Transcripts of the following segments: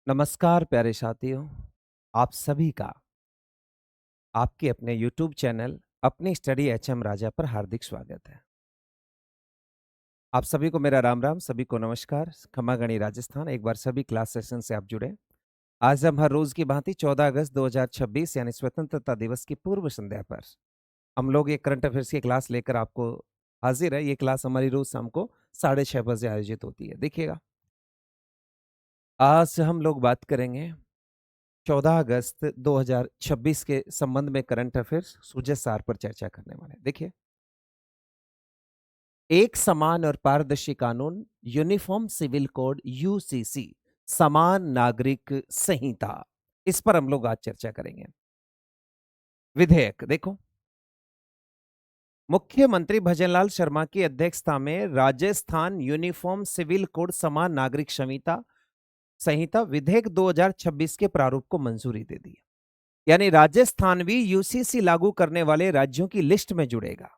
नमस्कार प्यारे साथियों, आप सभी का आपके अपने YouTube चैनल अपनी स्टडी एचएम राजा पर हार्दिक स्वागत है। आप सभी को मेरा राम राम, सभी को नमस्कार। खमागणी राजस्थान एक बार सभी क्लास सेशन से आप जुड़े। आज हम हर रोज की भांति 14 अगस्त 2026 यानी स्वतंत्रता दिवस की पूर्व संध्या पर हम लोग एक करंट अफेयर्स की क्लास लेकर आपको हाजिर है। ये क्लास हमारी रोज शाम को 6:30 बजे आयोजित होती है। देखिएगा, आज हम लोग बात करेंगे 14 अगस्त 2026 के संबंध में करंट अफेयर्स सूझे सार पर चर्चा करने वाले हैं। देखिए, एक समान और पारदर्शी कानून, यूनिफॉर्म सिविल कोड यूसीसी, समान नागरिक संहिता, इस पर हम लोग आज चर्चा करेंगे। विधेयक देखो, मुख्यमंत्री भजनलाल शर्मा की अध्यक्षता में राजस्थान यूनिफॉर्म सिविल कोड समान नागरिक संहिता संहिता विधेयक 2026 के प्रारूप को मंजूरी दे दी। यानी राजस्थान भी यूसीसी लागू करने वाले राज्यों की लिस्ट में जुड़ेगा।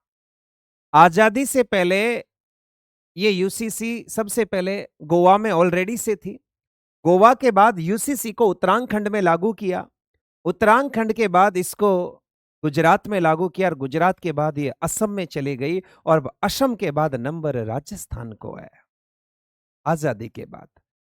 आजादी से पहले ये यूसीसी सबसे पहले गोवा में ऑलरेडी से थी। गोवा के बाद यूसीसी को उत्तराखंड में लागू किया। उत्तराखंड के बाद इसको गुजरात में लागू किया और गुजरात के बाद ये असम में चली गई और असम के बाद नंबर राजस्थान को है आजादी के बाद।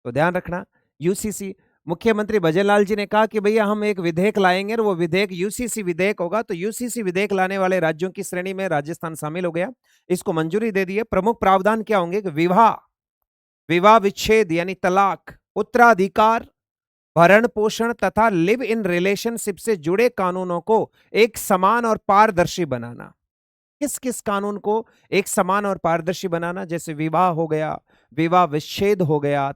तो ध्यान रखना, यूसीसी मुख्यमंत्री भजनलाल जी ने कहा कि भैया हम एक विधेयक लाएंगे और वो विधेयक यूसीसी विधेयक होगा। तो यूसीसी विधेयक लाने वाले राज्यों की श्रेणी में राजस्थान शामिल हो गया, इसको मंजूरी दे दी है। प्रमुख प्रावधान क्या होंगे कि विवाह विवाह विच्छेद यानी तलाक, उत्तराधिकार, भरण पोषण तथा लिव इन रिलेशनशिप से जुड़े कानूनों को एक समान और पारदर्शी बनाना। किस किस कानून को एक समान और पारदर्शी बनाना? जैसे विवाह हो गया, विवाह विच्छेद हो गया,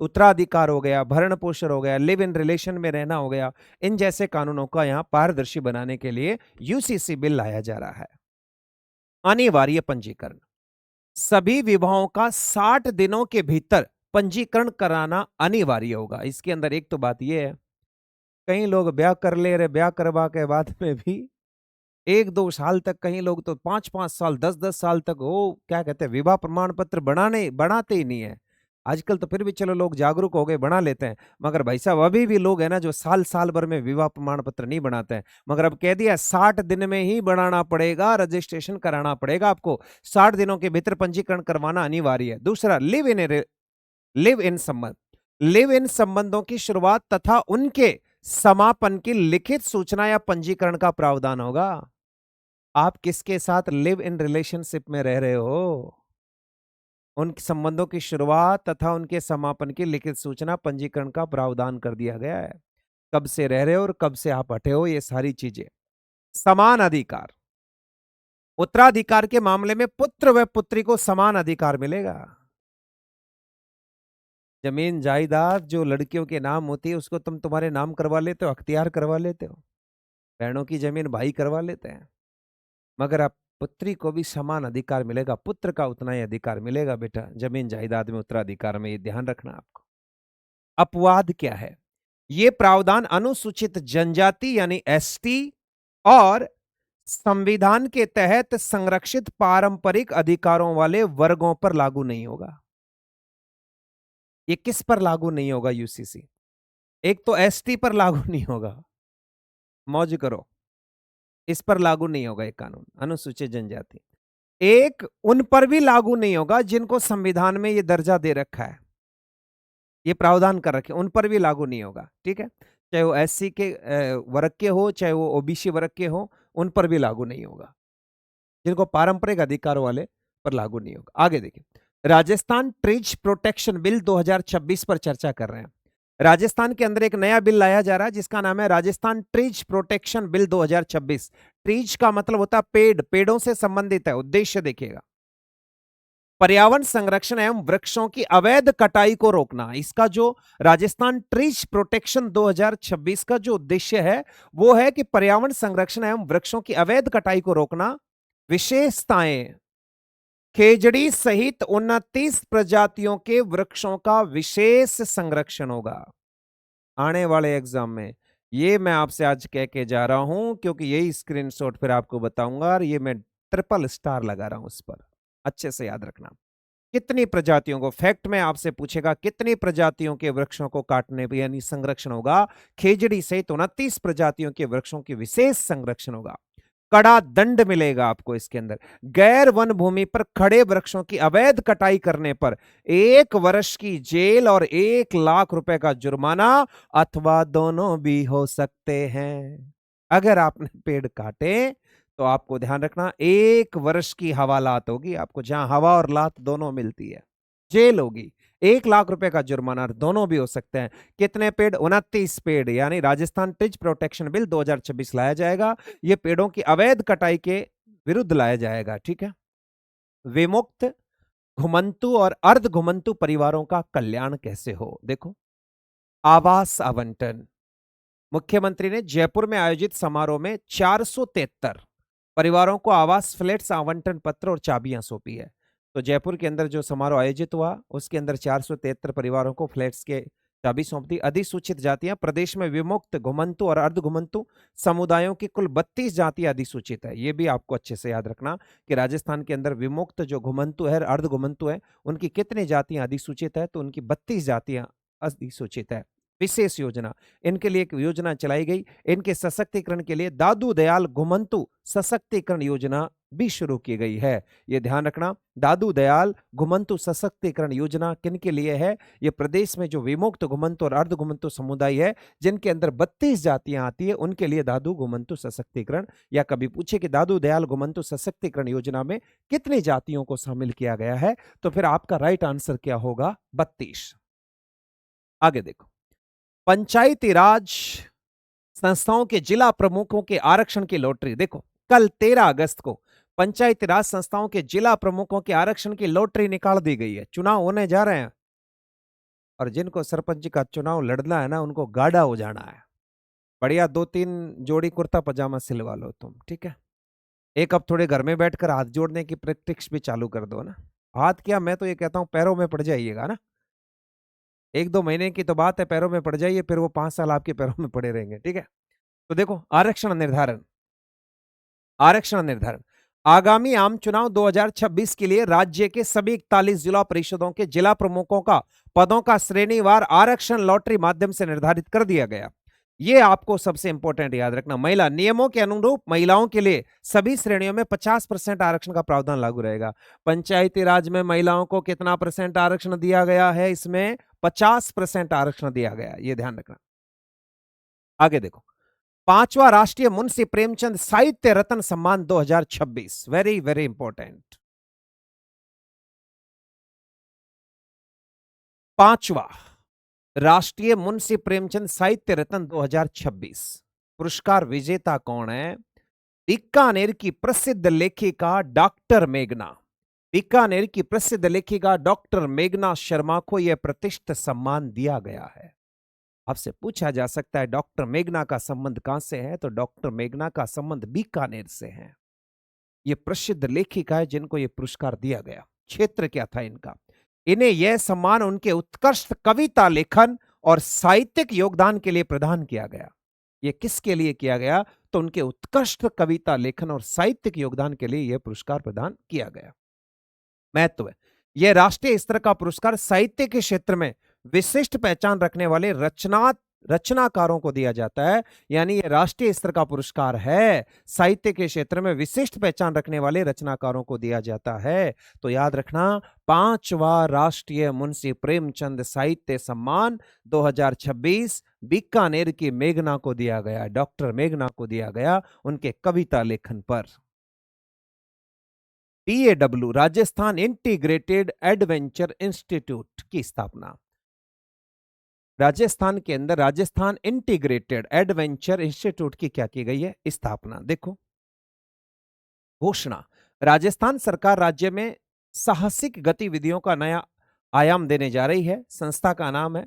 उत्तराधिकार हो गया, भरण पोषण हो गया, लिव इन रिलेशन में रहना हो गया। इन जैसे कानूनों का यहां पारदर्शी बनाने के लिए यूसीसी बिल लाया जा रहा है। अनिवार्य पंजीकरण, सभी विवाहों का 60 दिनों के भीतर पंजीकरण कराना अनिवार्य होगा। इसके अंदर एक तो बात यह है, कई लोग ब्याह कर ले रहे, ब्याह करवा के बाद में भी 1-2 साल तक, कई लोग तो 5-5 साल, 10-10 साल तक वो क्या कहते हैं, विवाह प्रमाण पत्र बनाते ही नहीं है। आजकल तो फिर भी चलो लोग जागरूक हो गए, बना लेते हैं, मगर भाई साहब अभी भी लोग है ना जो साल साल भर में विवाह प्रमाण पत्र नहीं बनाते हैं। मगर अब कह दिया 60 दिन में ही बनाना पड़ेगा, रजिस्ट्रेशन कराना पड़ेगा आपको। 60 दिनों के भीतर पंजीकरण करवाना अनिवार्य है। दूसरा, लिव इन संबंध, लिव इन संबंधों की शुरुआत तथा उनके समापन की लिखित सूचना या पंजीकरण का प्रावधान होगा। आप किसके साथ लिव इन रिलेशनशिप में रह रहे हो, उन संबंधों की शुरुआत तथा उनके समापन की लिखित सूचना पंजीकरण का प्रावधान कर दिया गया है। कब से रह रहे हो और कब से आप हटे हो, ये सारी चीजें। समान अधिकार, उत्तराधिकार के मामले में पुत्र व पुत्री को समान अधिकार मिलेगा। जमीन जायदाद जो लड़कियों के नाम होती है उसको तुम तुम्हारे नाम करवा लेते हो, अख्तियार करवा लेते हो। बहनों की जमीन भाई करवा लेते हैं, मगर आप पुत्री को भी समान अधिकार मिलेगा, पुत्र का उतना ही अधिकार मिलेगा बेटा जमीन जायदाद में, उत्तराधिकार में। ये ध्यान रखना आपको। अपवाद क्या है? ये प्रावधान अनुसूचित जनजाति यानी एसटी और संविधान के तहत संरक्षित पारंपरिक अधिकारों वाले वर्गों पर लागू नहीं होगा। ये किस पर लागू नहीं होगा यूसीसी? एक तो एसटी पर लागू नहीं होगा, मौज करो, इस पर लागू नहीं होगा एक कानून, अनुसूचित जनजाति। एक उन पर भी लागू नहीं होगा जिनको संविधान में ये दर्जा दे रखा है, ये प्रावधान कर रखे, उन पर भी लागू नहीं होगा। ठीक है, चाहे वो एससी के वर्ग के हो, चाहे वो ओबीसी वर्ग के हो, उन पर भी लागू नहीं होगा। जिनको पारंपरिक अधिकारों वाले पर लागू नहीं होगा। आगे देखिए, राजस्थान ट्रीज प्रोटेक्शन बिल 2026 पर चर्चा कर रहे हैं। राजस्थान के अंदर एक नया बिल लाया जा रहा है जिसका नाम है Rajasthan trees protection bill 2026। Trees का मतलब होता है पेड़, पेड़ों से संबंधित है। उद्देश्य देखिएगा, पर्यावरण संरक्षण एवं वृक्षों की अवैध कटाई को रोकना। इसका जो राजस्थान ट्रीज प्रोटेक्शन 2026 का जो उद्देश्य है वो है कि पर्यावरण संरक्षण एवं वृक्षों की अवैध कटाई को रोकना। विशेषताएं, खेजड़ी सहित 29 प्रजातियों के वृक्षों का विशेष संरक्षण होगा। आने वाले एग्जाम में ये मैं आपसे आज कह के जा रहा हूं, क्योंकि यही स्क्रीनशॉट फिर आपको बताऊंगा और ये मैं ट्रिपल स्टार लगा रहा हूं उस पर, अच्छे से याद रखना। कितनी प्रजातियों को, फैक्ट में आपसे पूछेगा कितनी प्रजातियों के वृक्षों को काटने पर यानी संरक्षण होगा। खेजड़ी सहित 29 प्रजातियों के वृक्षों की विशेष संरक्षण होगा। कड़ा दंड मिलेगा आपको इसके अंदर। गैर वन भूमि पर खड़े वृक्षों की अवैध कटाई करने पर 1 वर्ष की जेल और 1 लाख रुपए का जुर्माना अथवा दोनों भी हो सकते हैं। अगर आपने पेड़ काटे तो आपको ध्यान रखना 1 वर्ष की हवालात होगी आपको, जहां हवा और लात दोनों मिलती है, जेल होगी, 1 लाख रुपए का जुर्माना, दोनों भी हो सकते हैं। कितने पेड़? 29 पेड़, यानी राजस्थान ट्रिज प्रोटेक्शन बिल 2026 लाया जाएगा। ये पेड़ों की अवैध कटाई के विरुद्ध लाया जाएगा, ठीक है। विमुक्त, घुमंतु और अर्ध घुमंतु परिवारों का कल्याण कैसे हो? देखो, आवास आवंटन। मुख्यमंत्री ने जयपुर में आयोजित समारोह में 473 परिवारों को आवास फ्लैट्स आवंटन पत्र और चाबियां सौंपी है। तो जयपुर के अंदर जो समारोह आयोजित हुआ उसके अंदर 473 परिवारों को फ्लैट्स के चाबी सौंप दी। अधिसूचित जातियां, प्रदेश में विमुक्त, घुमंतु और अर्ध घुमंतु समुदायों की कुल 32 जातियां अधिसूचित है। ये भी आपको अच्छे से याद रखना कि राजस्थान के अंदर विमुक्त जो घुमंतु है, अर्ध घुमंतु है, उनकी कितनी जातियां अधिसूचित है? तो उनकी 32 जातियां अधिसूचित है। विशेष योजना, इनके लिए एक योजना चलाई गई। इनके सशक्तिकरण के लिए दादू दयाल घुमंतु सशक्तिकरण योजना भी शुरू की गई है। यह ध्यान रखना, दादू दयाल घुमंतु सशक्तिकरण योजना किनके लिए है? ये प्रदेश में जो विमुक्त, घुमंतु और अर्ध घुमंतु समुदाय है, जिनके अंदर 32 जातियां आती है, उनके लिए दादू घुमंतु सशक्तिकरण। या कभी पूछे कि दादू दयाल घुमंतु सशक्तिकरण योजना में कितनी जातियों को शामिल किया गया है, तो फिर आपका राइट आंसर क्या होगा? 32। आगे देखो, पंचायती राज संस्थाओं के जिला प्रमुखों के आरक्षण की लॉटरी। देखो, कल 13 अगस्त को पंचायती राज संस्थाओं के जिला प्रमुखों के आरक्षण की लॉटरी निकाल दी गई है। चुनाव होने जा रहे हैं और जिनको सरपंच का चुनाव लड़ना है ना, उनको गाढ़ा हो जाना है। बढ़िया 2-3 जोड़ी कुर्ता पजामा सिलवा लो तुम, ठीक है। एक अब थोड़े घर में बैठकर हाथ जोड़ने की प्रैक्टिस भी चालू कर दो ना। हाथ क्या, मैं तो ये कहता हूं पैरों में पड़ जाइएगा ना। 1-2 महीने की तो बात है, पैरों में पड़ जाइए, फिर वो 5 साल आपके पैरों में पड़े रहेंगे, ठीक है। तो देखो, आरक्षण निर्धारण। आरक्षण निर्धारण, आगामी आम चुनाव 2026 के लिए राज्य के सभी 41 जिला परिषदों के जिला प्रमुखों का पदों का श्रेणीवार आरक्षण लॉटरी माध्यम से निर्धारित कर दिया गया। ये आपको सबसे इंपॉर्टेंट याद रखना। महिला नियमों के अनुरूप महिलाओं के लिए सभी श्रेणियों में 50% आरक्षण का प्रावधान लागू रहेगा। पंचायती राज में महिलाओं को कितना परसेंट आरक्षण दिया गया है? इसमें 50% आरक्षण दिया गया, ये ध्यान रखना। आगे देखो, 5वां राष्ट्रीय मुंशी प्रेमचंद साहित्य रत्न सम्मान 2026, वेरी वेरी इंपॉर्टेंट। 5वां राष्ट्रीय मुंशी प्रेमचंद साहित्य रत्न 2026 पुरस्कार विजेता कौन है? बीकानेर की प्रसिद्ध लेखिका डॉक्टर मेघना। बीकानेर की प्रसिद्ध लेखिका डॉक्टर मेघना शर्मा को यह प्रतिष्ठित सम्मान दिया गया है। आपसे पूछा जा सकता है डॉक्टर मेघना का संबंध कहां से है? तो डॉक्टर मेघना का संबंध बीकानेर से है। ये प्रसिद्ध लेखिका है जिनको यह पुरस्कार दिया गया। क्षेत्र क्या था इनका? इन्हें यह सम्मान उनके उत्कृष्ट कविता लेखन और साहित्यिक योगदान के लिए प्रदान किया गया। यह किसके लिए किया गया? तो उनके उत्कृष्ट कविता लेखन और साहित्यिक योगदान के लिए यह पुरस्कार प्रदान किया गया। महत्व है, यह राष्ट्रीय स्तर का पुरस्कार साहित्य के क्षेत्र में विशिष्ट पहचान रखने वाले रचनाकारों को दिया जाता है। यानी यह राष्ट्रीय स्तर का पुरस्कार है, साहित्य के क्षेत्र में विशिष्ट पहचान रखने वाले रचनाकारों को दिया जाता है। तो याद रखना, 5वां राष्ट्रीय मुंशी प्रेमचंद साहित्य सम्मान 2026 बीकानेर की मेघना को दिया गया, डॉक्टर मेघना को दिया गया उनके कविता लेखन पर। DAW Rajasthan integrated adventure institute की स्थापना। राजस्थान के अंदर राजस्थान इंटीग्रेटेड एडवेंचर इंस्टीट्यूट की क्या की गई है? स्थापना। देखो, घोषणा, राजस्थान सरकार राज्य में साहसिक गतिविधियों का नया आयाम देने जा रही है। संस्था का नाम है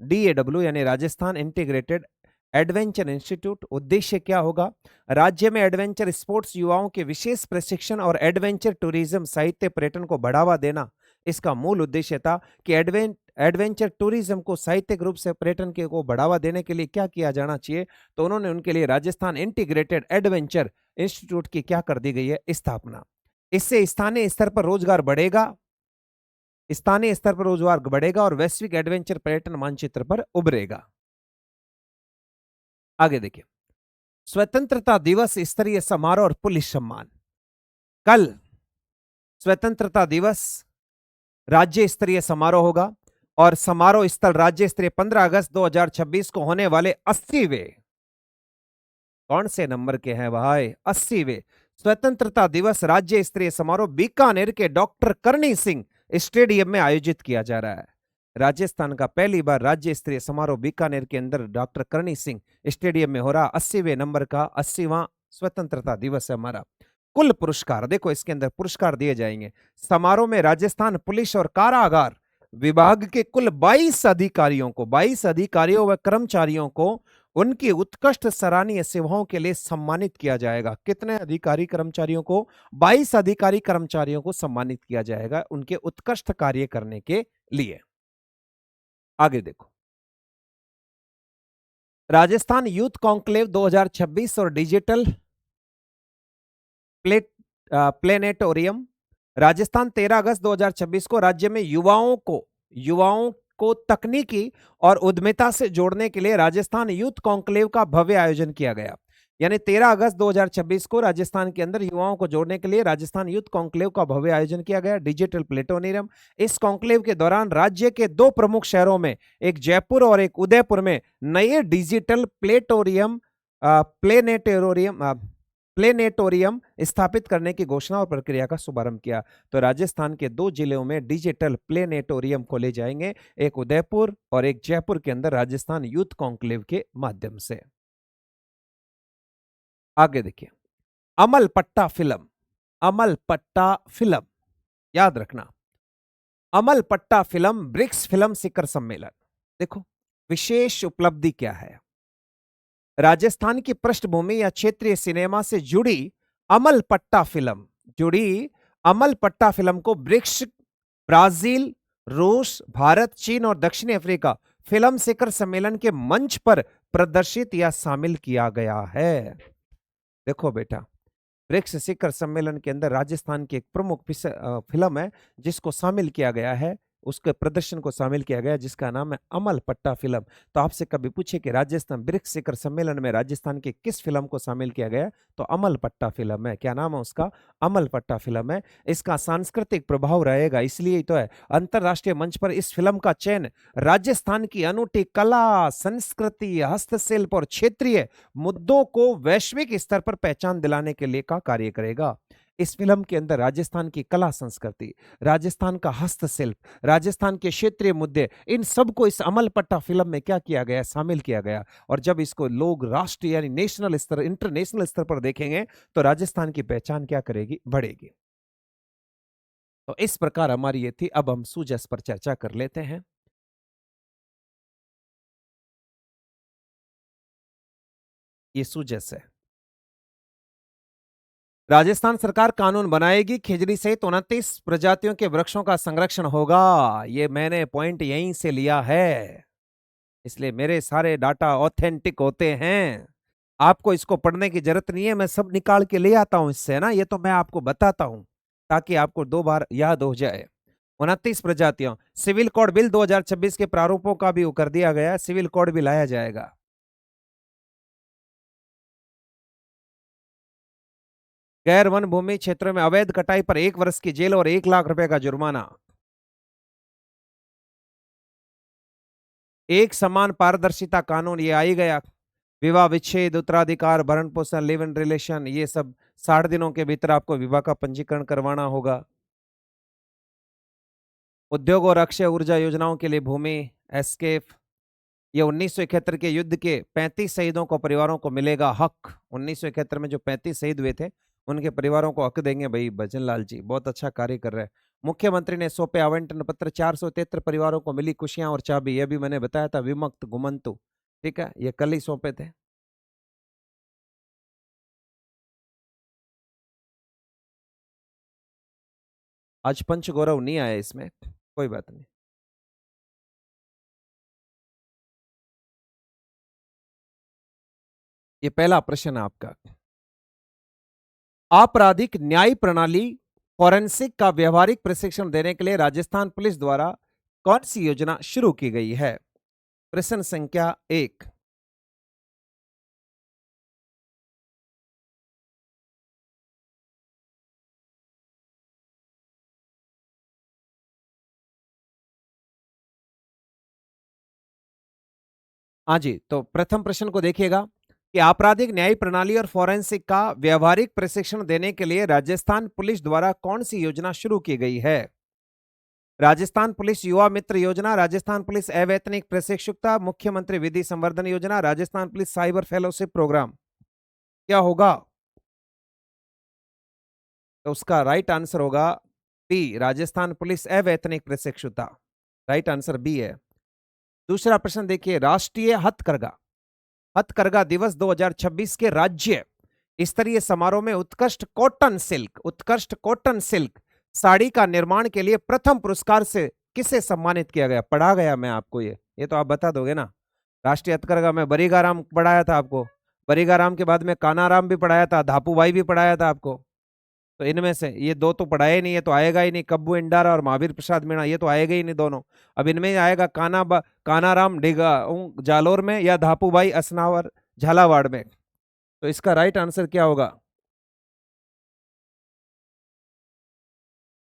DAW यानी राजस्थान इंटीग्रेटेड एडवेंचर इंस्टीट्यूट। उद्देश्य क्या होगा? राज्य में एडवेंचर स्पोर्ट्स, युवाओं के विशेष प्रशिक्षण और एडवेंचर टूरिज्म, साहित्य, पर्यटन को बढ़ावा देना इसका मूल उद्देश्य था। कि एडवेंचर टूरिज्म को साहित्यिक रूप से पर्यटन के को बढ़ावा देने के लिए क्या किया जाना चाहिए? तो उन्होंने उनके लिए राजस्थान इंटीग्रेटेड एडवेंचर इंस्टीट्यूट की क्या कर दी गई है? स्थापना। इससे स्थानीय स्तर पर रोजगार बढ़ेगा, स्थानीय स्तर पर रोजगार बढ़ेगा और वैश्विक एडवेंचर पर्यटन मानचित्र पर उभरेगा। आगे देखिए, स्वतंत्रता दिवस स्तरीय समारोह और पुलिस सम्मान। कल स्वतंत्रता दिवस राज्य स्तरीय समारोह होगा और समारोह स्थल राज्य स्तरीय 15 अगस्त 2026 को होने वाले 80वें, कौन से नंबर के हैं भाई, 80वें स्वतंत्रता दिवस राज्य स्तरीय समारोह बीकानेर के डॉक्टर करणी सिंह स्टेडियम में आयोजित किया जा रहा है। राजस्थान का पहली बार राज्य स्तरीय समारोह बीकानेर के अंदर डॉक्टर करणी सिंह स्टेडियम में हो रहा। 80वें नंबर का 80वां स्वतंत्रता दिवस है हमारा। कुल पुरस्कार देखो, इसके अंदर पुरस्कार दिए जाएंगे। समारोह में राजस्थान पुलिस और कारागार विभाग के कुल 22 अधिकारियों को, 22 अधिकारियों व कर्मचारियों को उनकी उत्कृष्ट सराहनीय सेवाओं के लिए सम्मानित किया जाएगा। कितने अधिकारी कर्मचारियों को? 22 अधिकारी कर्मचारियों को सम्मानित किया जाएगा उनके उत्कृष्ट कार्य करने के लिए। आगे देखो, राजस्थान यूथ कॉन्क्लेव 2026 और डिजिटल प्लेनेटोरियम। राजस्थान 13 अगस्त 2026 को राज्य में युवाओं को तकनीकी और उद्यमिता से जोड़ने के लिए राजस्थान यूथ कॉन्क्लेव का भव्य आयोजन किया गया। यानी 13 अगस्त 2026 को राजस्थान के अंदर युवाओं को जोड़ने के लिए राजस्थान यूथ कॉन्क्लेव का भव्य आयोजन किया गया, डिजिटल प्लेटोनियम। इस कॉन्क्लेव के दौरान राज्य के दो प्रमुख शहरों में, एक जयपुर और एक उदयपुर में, नए डिजिटल प्लेनेटोरियम स्थापित करने की घोषणा और प्रक्रिया का शुभारंभ किया। तो राजस्थान के दो जिलों में डिजिटल प्लेनेटोरियम खोले जाएंगे, एक उदयपुर और एक जयपुर के अंदर राजस्थान यूथ कॉन्क्लेव के माध्यम से। आगे देखिए, अमल पट्टा फिल्म। अमल पट्टा फिल्म याद रखना, अमल पट्टा फिल्म ब्रिक्स फिल्म शिखर सम्मेलन। देखो, विशेष उपलब्धि क्या है? राजस्थान की पृष्ठभूमि या क्षेत्रीय सिनेमा से जुड़ी अमल पट्टा फिल्म को ब्रिक्स, ब्राजील, रूस, भारत, चीन और दक्षिण अफ्रीका फिल्म शिखर सम्मेलन के मंच पर प्रदर्शित या शामिल किया गया है। देखो बेटा, ब्रिक्स शिखर सम्मेलन के अंदर राजस्थान की एक प्रमुख फिल्म है जिसको शामिल किया गया है, उसके प्रदर्शन को शामिल किया गया, जिसका नाम है अमल पट्टा फिल्म। तो आपसे कभी पूछे कि राजस्थान ब्रिक्स शिखर सम्मेलन में राजस्थान की किस फिल्म को शामिल किया गया, तो अमल पट्टा फिल्म है। क्या नाम है उसका? अमल पट्टा फिल्म है। इसका सांस्कृतिक प्रभाव रहेगा, इसलिए ही तो है अंतरराष्ट्रीय मंच पर इस फिल्म का चयन राजस्थान की अनूठी कला, संस्कृति, हस्तशिल्प और क्षेत्रीय मुद्दों को वैश्विक स्तर पर पहचान दिलाने के लिए का कार्य करेगा। इस फिल्म के अंदर राजस्थान की कला संस्कृति, राजस्थान का हस्तशिल्प, राजस्थान के क्षेत्रीय मुद्दे, इन सब को इस अमल पट्टा फिल्म में क्या किया गया? शामिल किया गया। और जब इसको लोग राष्ट्रीय यानी नेशनल स्तर, इंटरनेशनल स्तर पर देखेंगे तो राजस्थान की पहचान क्या करेगी? बढ़ेगी। तो इस प्रकार हमारी ये थी। अब हम सुजस पर चर्चा कर लेते हैं। ये सुजस है। राजस्थान सरकार कानून बनाएगी, खिजड़ी सहित 29 प्रजातियों के वृक्षों का संरक्षण होगा। ये मैंने पॉइंट यहीं से लिया है, इसलिए मेरे सारे डाटा ऑथेंटिक होते हैं। आपको इसको पढ़ने की जरूरत नहीं है, मैं सब निकाल के ले आता हूं इससे ना, ये तो मैं आपको बताता हूं ताकि आपको 2 बार याद हो जाए। 29 प्रजातियों। सिविल कोड बिल 2026 के प्रारूपों का भी वो कर दिया गया, सिविल कोड भी लाया जाएगा। गैर वन भूमि क्षेत्रों में अवैध कटाई पर 1 वर्ष की जेल और 1 लाख रुपए का जुर्माना। एक समान पारदर्शिता कानून ये आई गया। विवाह विच्छेद, उत्तराधिकार, भरण पोषण, लिव इन रिलेशन, ये सब 60 दिनों के भीतर आपको विवाह का पंजीकरण करवाना होगा। उद्योग और अक्षय ऊर्जा योजनाओं के लिए भूमि एस्केप। ये 1971 के युद्ध के 35 शहीदों को, परिवारों को मिलेगा हक। 1971 में जो 35 शहीद हुए थे उनके परिवारों को हक देंगे। भाई भजन लाल जी बहुत अच्छा कार्य कर रहे हैं। मुख्यमंत्री ने सौंपे आवंटन पत्र, 473 परिवारों को मिली खुशियां और चाबी। ये भी मैंने बताया था, विमुक्त गुमंतु। ठीक है, ये कल ही सौंपे थे। आज पंच गौरव नहीं आया इसमें, कोई बात नहीं। ये पहला प्रश्न है आपका। आपराधिक न्याय प्रणाली फॉरेंसिक का व्यवहारिक प्रशिक्षण देने के लिए राजस्थान पुलिस द्वारा कौन सी योजना शुरू की गई है? प्रश्न संख्या 1। हाँ जी, तो प्रथम प्रश्न को देखिएगा कि आपराधिक न्यायिक प्रणाली और फॉरेंसिक का व्यवहारिक प्रशिक्षण देने के लिए राजस्थान पुलिस द्वारा कौन सी योजना शुरू की गई है? राजस्थान पुलिस युवा मित्र योजना, राजस्थान पुलिस अवैतनिक प्रशिक्षुता, मुख्यमंत्री विधि संवर्धन योजना, Rajasthan police cyber fellowship programme. क्या होगा? तो उसका राइट आंसर होगा बी, राजस्थान पुलिस अवैतनिक प्रशिक्षुता। राइट आंसर बी है। दूसरा प्रश्न देखिए, राष्ट्रीय हथकरघा हथकरघा दिवस 2026 के राज्य स्तरीय समारोह में उत्कृष्ट कॉटन सिल्क साड़ी का निर्माण के लिए प्रथम पुरस्कार से किसे सम्मानित किया गया? पढ़ा गया मैं आपको, ये तो आप बता दोगे ना। राष्ट्रीय हथकरघा में बरीगाराम पढ़ाया था आपको, बरीगाराम के बाद में कानाराम भी पढ़ाया था, धापूबाई भी पढ़ाया था आपको। तो इनमें से ये दो तो पढ़ाए नहीं है, तो आएगा ही नहीं। कब्बू इंडारा और महावीर प्रसाद मीणा, ये तो आएगा ही नहीं दोनों। अब इनमें आएगा कानाराम डिगा जालोर में या धापूबाई असनावर झालावाड़ में। तो इसका राइट आंसर क्या होगा?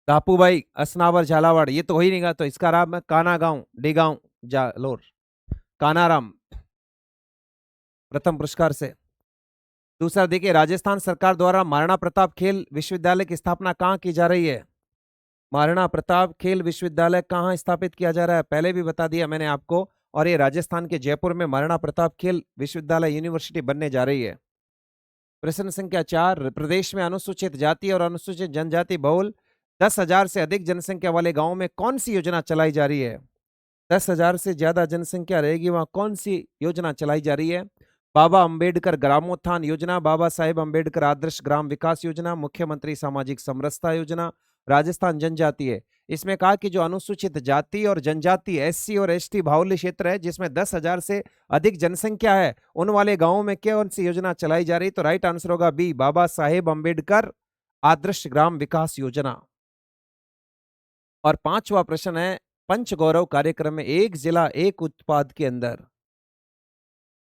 धापूबाई असनावर झालावाड़, ये तो हो ही नहीं गा। तो इसका नाम है काना गांव डिगांव जालोर। कानाराम प्रथम पुरस्कार से। दूसरा देखिए, राजस्थान सरकार द्वारा महाराणा प्रताप खेल विश्वविद्यालय की स्थापना कहाँ की जा रही है? महाराणा प्रताप खेल विश्वविद्यालय कहाँ स्थापित किया जा रहा है? पहले भी बता दिया मैंने आपको। और ये राजस्थान के जयपुर में महाराणा प्रताप खेल विश्वविद्यालय यूनिवर्सिटी बनने जा रही है। प्रश्न संख्या 4, प्रदेश में अनुसूचित जाति और अनुसूचित जनजाति बहुल 10,000 से अधिक जनसंख्या वाले गांवों में कौन सी योजना चलाई जा रही है? 10,000 से ज्यादा जनसंख्या रहेगी वहां कौन सी योजना चलाई जा रही है? बाबा अंबेडकर ग्रामोत्थान योजना, बाबा साहेब अंबेडकर आदर्श ग्राम विकास योजना, मुख्यमंत्री सामाजिक समरसता योजना, राजस्थान जनजातीय। इसमें कहा कि जो अनुसूचित जाति और जनजाति एससी और एसटी बाहुल्य क्षेत्र है, जिसमें 10,000 से अधिक जनसंख्या है, उन वाले गांवों में कौन सी योजना चलाई जा रही? तो राइट आंसर होगा बी, बाबा साहेब अंबेडकर आदर्श ग्राम विकास योजना। और पांचवा प्रश्न है, पंच गौरव कार्यक्रम में एक जिला एक उत्पाद के अंदर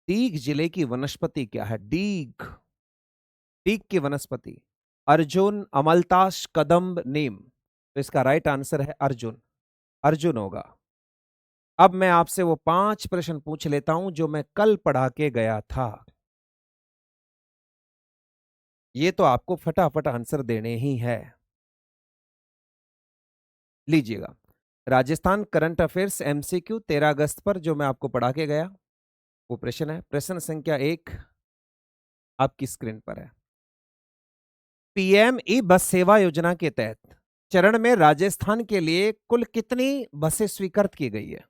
डीग जिले की वनस्पति क्या है? डीग डीग की वनस्पति अर्जुन, अमलतास, कदम्ब, नीम। तो इसका राइट आंसर है अर्जुन। अर्जुन होगा। अब मैं आपसे वो 5 प्रश्न पूछ लेता हूं जो मैं कल पढ़ा के गया था। ये तो आपको फटाफट आंसर देने ही है। लीजिएगा, राजस्थान करंट अफेयर्स एमसीक्यू 13 अगस्त पर जो मैं आपको पढ़ा के गया, वो प्रश्न है। प्रश्न संख्या 1 आपकी स्क्रीन पर है। पीएम ई बस सेवा योजना के तहत चरण में राजस्थान के लिए कुल कितनी बसें स्वीकृत की गई है?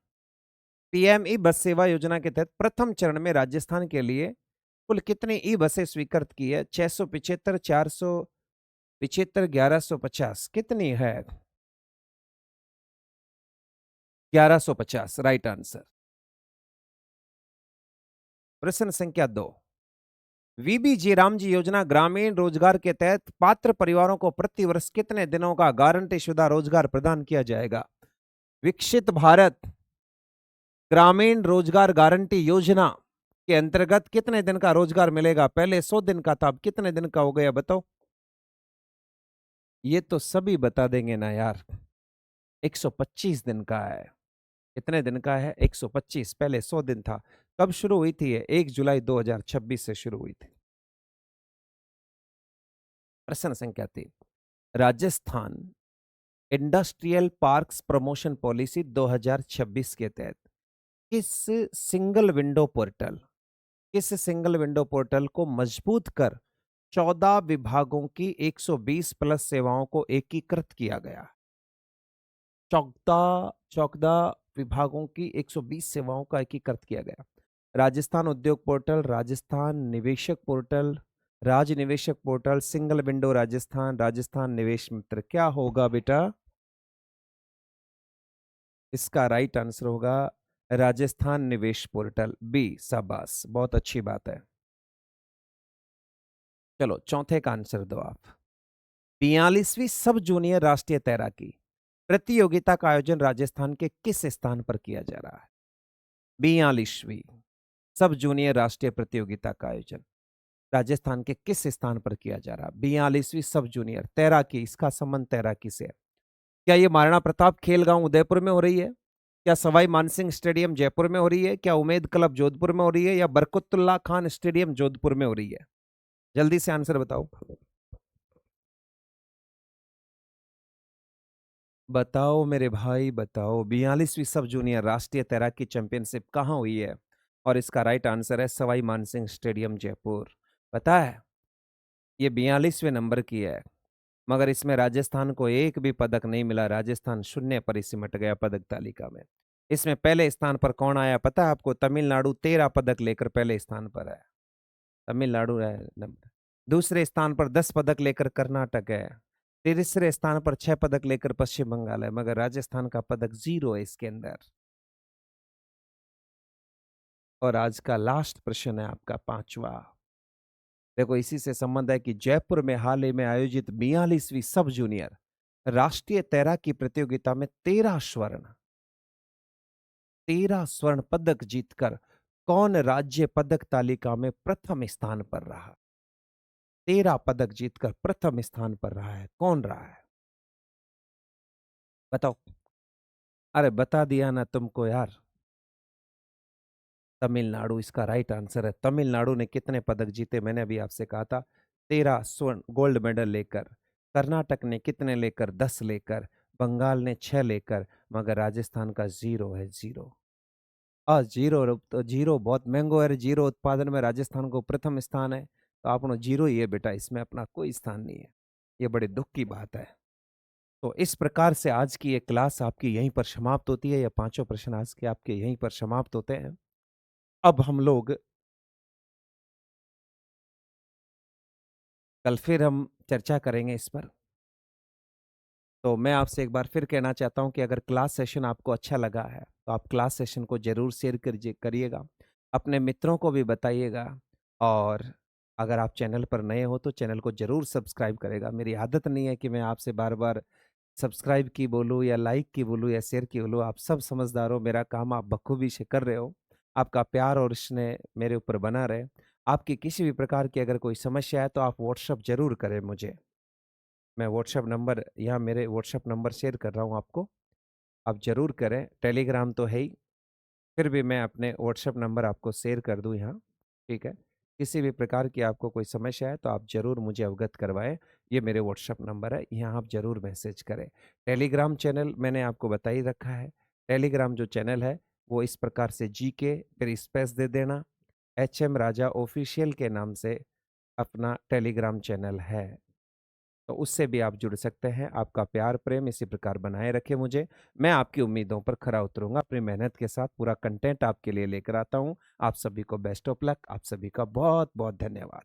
पीएम ई बस सेवा योजना के तहत प्रथम चरण में राजस्थान के लिए कुल कितनी ई बसें स्वीकृत की है? 675, 475, 1150, कितनी है? 1150 राइट आंसर। प्रश्न संख्या 2, वीबीजी रामजी योजना ग्रामीण रोजगार के तहत पात्र परिवारों को प्रति वर्ष कितने दिनों का गारंटी शुदा रोजगार प्रदान किया जाएगा? विकसित भारत ग्रामीण रोजगार गारंटी योजना के अंतर्गत कितने दिन का रोजगार मिलेगा? पहले 100 दिन का था, अब कितने दिन का हो गया बताओ? ये तो सभी बता देंगे ना यार। 125 दिन का है। कितने दिन का है? 125। पहले 100 दिन था। कब शुरू हुई थी ये? 1 जुलाई 2026 से शुरू हुई थी। प्रश्न संख्या 3, Rajasthan industrial parks promotion policy 2026 के तहत किस सिंगल विंडो पोर्टल किस सिंगल विंडो पोर्टल को मजबूत कर 14 विभागों की 120 प्लस सेवाओं को एकीकृत किया गया? 14 विभागों की 120 सेवाओं का एकीकृत किया गया। राजस्थान उद्योग पोर्टल, राजस्थान निवेशक पोर्टल, राज निवेशक portal, single window Rajasthan, Rajasthan निवेश मित्र। क्या होगा बेटा? इसका राइट आंसर होगा राजस्थान निवेश पोर्टल, बी। शाबाश, बहुत अच्छी बात है। चलो चौथे का आंसर दो आप। 42वीं सब जूनियर राष्ट्रीय तैराकी प्रतियोगिता का आयोजन राजस्थान के किस स्थान पर किया जा रहा है? 42वीं सब जूनियर राष्ट्रीय प्रतियोगिता का आयोजन राजस्थान के किस स्थान पर किया जा रहा है? 42वीं सब जूनियर तैराकी, इसका संबंध तैराकी से है। क्या ये महाराणा प्रताप खेल गांव उदयपुर में हो रही है? क्या सवाई मानसिंह स्टेडियम जयपुर में हो रही है? क्या उमेद क्लब जोधपुर में हो रही है? या बरकतुल्ला खान स्टेडियम जोधपुर में हो रही है? जल्दी से आंसर बताओ। बताओ मेरे भाई बताओ, 42वीं सब जूनियर राष्ट्रीय तैराकी चैंपियनशिप कहाँ हुई है? और इसका राइट आंसर है सवाई मानसिंह स्टेडियम जयपुर। पता है, ये 42वें नंबर की है, मगर इसमें राजस्थान को एक भी पदक नहीं मिला। राजस्थान शून्य पर ही सिमट गया पदक तालिका में। इसमें पहले स्थान पर कौन आया पता है आपको? तमिलनाडु 13 पदक लेकर पहले स्थान पर है। तमिलनाडु है नंबर। दूसरे स्थान पर 10 पदक लेकर कर्नाटक है। तीसरे स्थान पर 6 पदक लेकर पश्चिम बंगाल है, मगर राजस्थान का पदक 0 है इसके अंदर। और आज का लास्ट प्रश्न है आपका, पांचवा। देखो, इसी से संबंध है कि जयपुर में हाल ही में आयोजित 42वीं सब जूनियर राष्ट्रीय तैराकी प्रतियोगिता में 13 स्वर्ण पदक जीतकर कौन राज्य पदक तालिका में प्रथम स्थान पर रहा? 13 पदक जीतकर प्रथम स्थान पर रहा है, कौन रहा है? बताओ। अरे बता दिया ना तुमको यार। तमिलनाडु इसका राइट आंसर है। तमिलनाडु ने कितने पदक जीते? मैंने अभी आपसे कहा था, 13 स्वर्ण गोल्ड मेडल लेकर। कर्नाटक ने कितने लेकर? 10 लेकर। बंगाल ने 6 लेकर। मगर राजस्थान का 0 है, 0। और जीरो तो जीरो बहुत महंगो है। जीरो उत्पादन में राजस्थान को प्रथम स्थान है, तो आपनो जीरो ही है बेटा, इसमें अपना कोई स्थान नहीं है। ये बड़े दुख की बात है। तो इस प्रकार से आज की ये क्लास आपकी यहीं पर समाप्त होती है। ये पांचों प्रश्न आज के आपके यहीं पर समाप्त होते हैं। अब हम लोग कल फिर हम चर्चा करेंगे इस पर। तो मैं आपसे एक बार फिर कहना चाहता हूं कि अगर क्लास सेशन आपको अच्छा लगा है तो आप क्लास सेशन को जरूर शेयर करिएगा, अपने मित्रों को भी बताइएगा। और अगर आप चैनल पर नए हो तो चैनल को जरूर सब्सक्राइब करेगा। मेरी आदत नहीं है कि मैं आपसे बार बार सब्सक्राइब की बोलूँ या लाइक की बोलूँ या शेयर की बोलूँ। आप सब समझदार हो, मेरा काम आप बखूबी से कर रहे हो। आपका प्यार और स्नेह मेरे ऊपर बना रहे। आपकी किसी भी प्रकार की अगर कोई समस्या है तो आप व्हाट्सअप जरूर करें मुझे। मैं व्हाट्सएप नंबर यहाँ मेरे व्हाट्सएप नंबर शेयर कर रहा हूँ आपको, आप ज़रूर करें। टेलीग्राम तो है ही, फिर भी मैं अपने व्हाट्सएप नंबर आपको शेयर कर दूँ यहाँ, ठीक है? किसी भी प्रकार की आपको कोई समस्या है तो आप ज़रूर मुझे अवगत करवाएँ। ये मेरे व्हाट्सएप नंबर है, यहाँ आप ज़रूर मैसेज करें। टेलीग्राम चैनल मैंने आपको बता ही रखा है। टेलीग्राम जो चैनल है वो इस प्रकार से जीके फिर स्पेस दे देना, एचएम राजा ऑफिशियल के नाम से अपना टेलीग्राम चैनल है। तो उससे भी आप जुड़ सकते हैं। आपका प्यार प्रेम इसी प्रकार बनाए रखे मुझे। मैं आपकी उम्मीदों पर खरा उतरूंगा, अपनी मेहनत के साथ पूरा कंटेंट आपके लिए लेकर आता हूं। आप सभी को बेस्ट ऑफ लक। आप सभी का बहुत बहुत धन्यवाद।